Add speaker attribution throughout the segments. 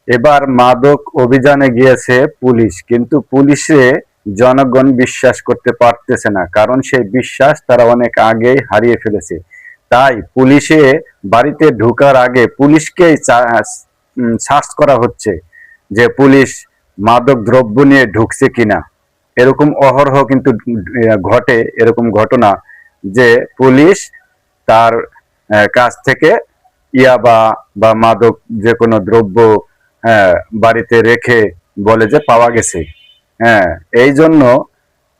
Speaker 1: এবার মাদক অভিযানে গিয়েছে পুলিশ, কিন্তু পুলিশে জনগণ বিশ্বাস করতে পারতেছে না, কারণ সেই বিশ্বাস তারা অনেক আগেই হারিয়ে ফেলেছে। তাই পুলিশে বাড়িতে ঢোকার আগে পুলিশকেই সার্চ করা হচ্ছে যে পুলিশ মাদক দ্রব্য নিয়ে ঢুকছে কিনা। এরকম অহরহ কিন্তু ঘটে এরকম ঘটনা যে পুলিশ তার কাছ থেকে ইয়াবা বা মাদক যে কোনো দ্রব্য হ্যাঁ বাড়িতে রেখে বলে যে পাওয়া গেছে। হ্যাঁ, এই জন্য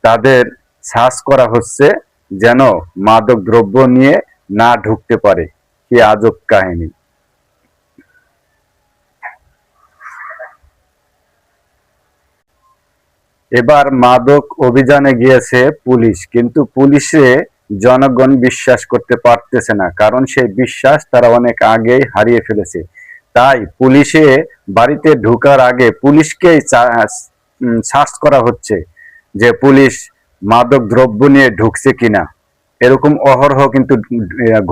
Speaker 1: তাদের সার্চ করা হচ্ছে যেন মাদক দ্রব্য নিয়ে না ঢুকতে পারে। কি আজব কাহিনী। এবার মাদক অভিযানে গিয়েছে পুলিশ, কিন্তু পুলিশে জনগণ বিশ্বাস করতে পারতেছে না, কারণ সেই বিশ্বাস তারা অনেক আগেই হারিয়ে ফেলেছে। তাই পুলিশে বাড়িতে ঢোকার আগে পুলিশকেই সার্চ করা হচ্ছে যে পুলিশ মাদক দ্রব্য নিয়ে ঢুকছে কিনা। এরকম অহরহ কিন্তু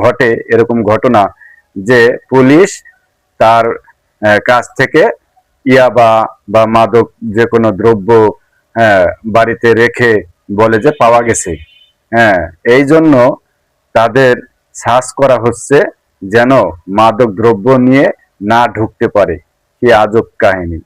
Speaker 1: ঘটে এরকম ঘটনা যে পুলিশ তার কাছ থেকে ইয়াবা বা মাদক যে কোনো দ্রব্য হ্যাঁ বাড়িতে রেখে বলে যে পাওয়া গেছে। হ্যাঁ, এই জন্য তাদের সার্চ করা হচ্ছে যেন মাদক দ্রব্য নিয়ে না ঢুকতে পারে। কি আজব কাহিনী।